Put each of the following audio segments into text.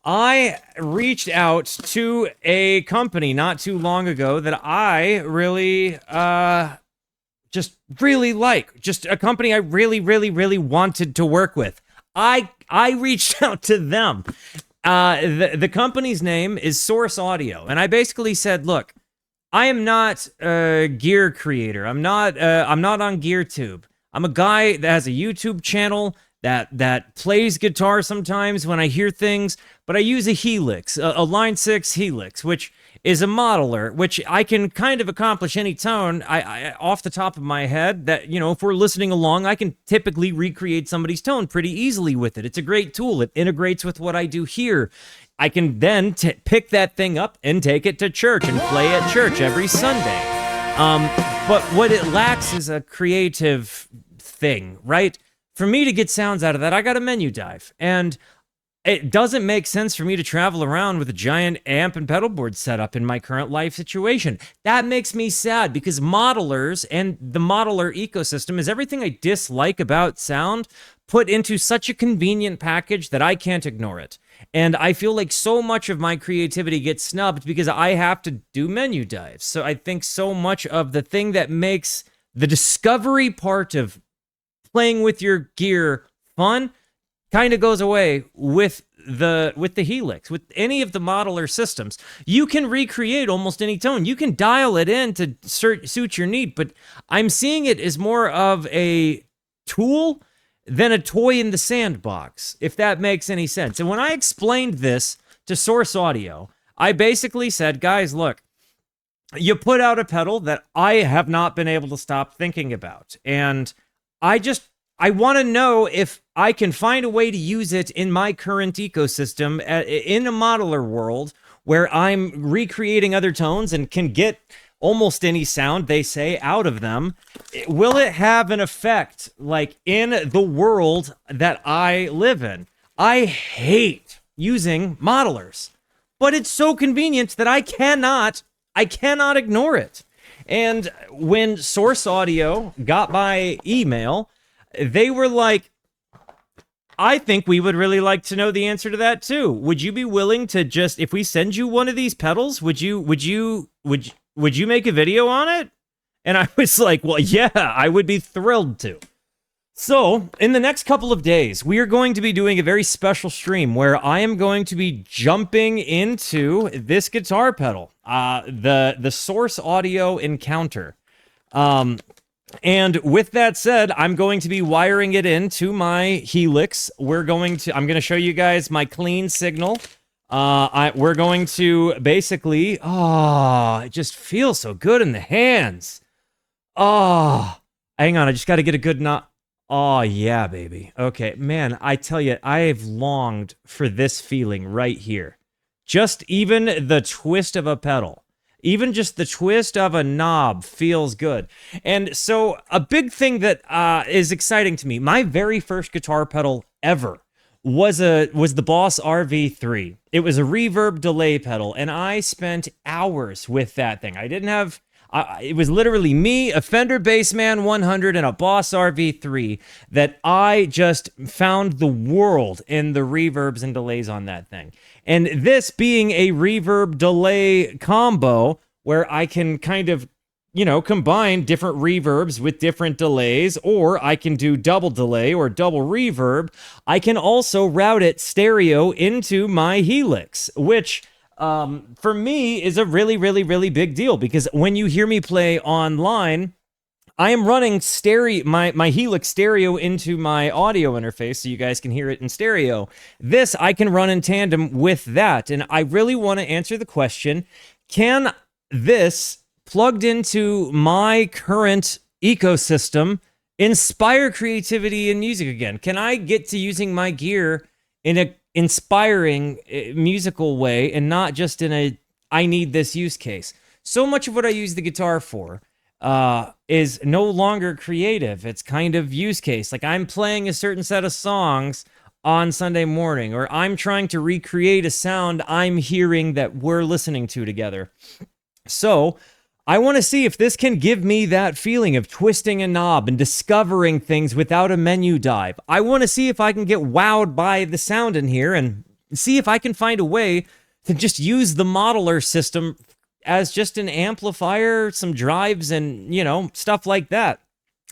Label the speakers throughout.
Speaker 1: I reached out to a company not too long ago that I really, just really like. Just a company I really, really, really wanted to work with. I reached out to them. The company's name is Source Audio, and I basically said, look, I am not a gear creator. I'm not on GearTube. I'm a guy that has a YouTube channel that plays guitar sometimes when I hear things, but I use a Helix, a Line 6 Helix, which is a modeler, which I can kind of accomplish any tone. I off the top of my head, that, you know, if we're listening along, I can typically recreate somebody's tone pretty easily with it. It's a great tool. It integrates with what I do here. I can then pick that thing up and take it to church and play at church every Sunday. But what it lacks is a creative thing, right? For me to get sounds out of that, I got a menu dive. And it doesn't make sense for me to travel around with a giant amp and pedal board setup in my current life situation. That makes me sad because modelers and the modeler ecosystem is everything I dislike about sound put into such a convenient package that I can't ignore it. And I feel like so much of my creativity gets snubbed because I have to do menu dives. So I think so much of the thing that makes the discovery part of playing with your gear fun kind of goes away with the Helix. With any of the modeler systems, you can recreate almost any tone. You can dial it in to suit your need, but I'm seeing it as more of a tool than a toy in the sandbox, if that makes any sense. And when I explained this to Source Audio, I basically said, guys, look, you put out a pedal that I have not been able to stop thinking about, and I want to know if I can find a way to use it in my current ecosystem in a modeler world where I'm recreating other tones and can get almost any sound they say out of them. Will it have an effect like in the world that I live in? I hate using modelers, but it's so convenient that I cannot ignore it. And when Source Audio got my email, they were like, I think we would really like to know the answer to that too. Would you be willing to just, if we send you one of these pedals, would you make a video on it? And I was like, well, yeah, I would be thrilled to. So in the next couple of days, we are going to be doing a very special stream where I am going to be jumping into this guitar pedal, the Source Audio Encounter. And with that said, I'm going to be wiring it into my Helix. I'm going to show you guys my clean signal. We're going to basically, it just feels so good in the hands. Hang on, I just got to get a good knot. Oh, yeah, baby. Okay, man, I tell you, I have longed for this feeling right here. Just even the twist of a pedal. Even just the twist of a knob feels good. And so a big thing that is exciting to me, my very first guitar pedal ever was the Boss RV3. It was a reverb delay pedal, and I spent hours with that thing. I didn't have... it was literally me, a Fender Bassman 100, and a Boss RV3 that I just found the world in the reverbs and delays on that thing. And this being a reverb delay combo where I can kind of, combine different reverbs with different delays, or I can do double delay or double reverb, I can also route it stereo into my Helix, which... for me is a really, really, really big deal, because when you hear me play online, I am running my Helix stereo into my audio interface so you guys can hear it in stereo. This I can run in tandem with that, and I really want to answer the question, can this plugged into my current ecosystem inspire creativity in music again? Can I get to using my gear in a inspiring musical way and not just in a I need this use case? So much of what I use the guitar for is no longer creative. It's kind of use case. Like I'm playing a certain set of songs on Sunday morning, or I'm trying to recreate a sound I'm hearing that we're listening to together. So I want to see if this can give me that feeling of twisting a knob and discovering things without a menu dive. I want to see if I can get wowed by the sound in here and see if I can find a way to just use the modeler system as just an amplifier, some drives, and, you know, stuff like that.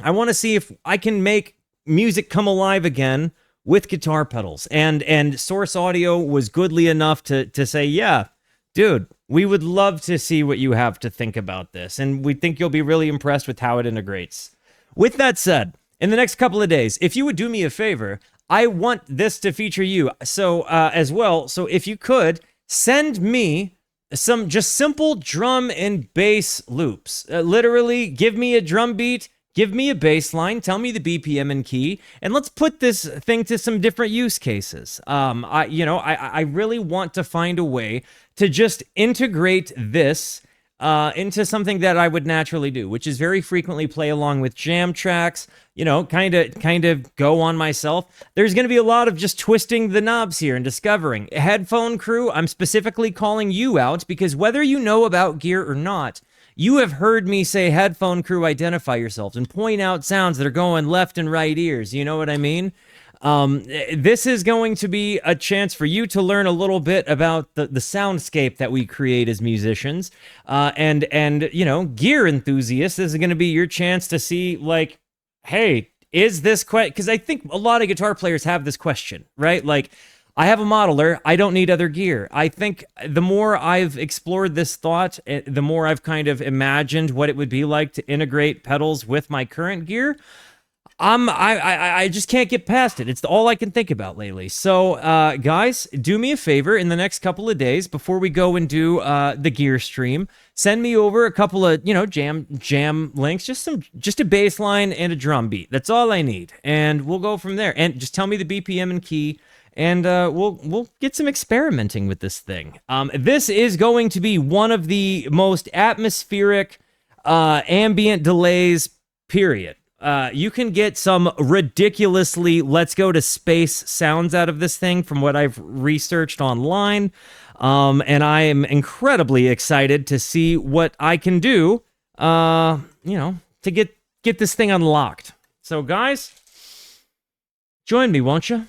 Speaker 1: I want to see if I can make music come alive again with guitar pedals. And Source Audio was goodly enough to say, yeah, dude, we would love to see what you have to think about this, and we think you'll be really impressed with how it integrates. With that said, in the next couple of days, if you would do me a favor, I want this to feature you so as well. So if you could, send me some just simple drum and bass loops. Literally, give me a drum beat, give me a bass line, tell me the BPM and key, and let's put this thing to some different use cases. I really want to find a way to just integrate this into something that I would naturally do, which is very frequently play along with jam tracks, you know, kind of go on myself. There's going to be a lot of just twisting the knobs here and discovering. Headphone crew, I'm specifically calling you out because whether you know about gear or not, you have heard me say, headphone crew, identify yourselves, and point out sounds that are going left and right ears. You know what I mean? This is going to be a chance for you to learn a little bit about the soundscape that we create as musicians. And you know, gear enthusiasts, this is going to be your chance to see, like, hey, is this because I think a lot of guitar players have this question, right? Like, I have a modeler, I don't need other gear. I think the more I've explored this thought, the more I've kind of imagined what it would be like to integrate pedals with my current gear. I just can't get past it. It's all I can think about lately. So, guys, do me a favor in the next couple of days before we go and do the gear stream. Send me over a couple of, you know, jam links, just a bass line and a drum beat. That's all I need, and we'll go from there. And just tell me the BPM and key, and we'll get some experimenting with this thing. This is going to be one of the most atmospheric ambient delays, period. You can get some ridiculously let's go to space sounds out of this thing from what I've researched online. And I am incredibly excited to see what I can do, you know, to get this thing unlocked. So guys, join me, won't you?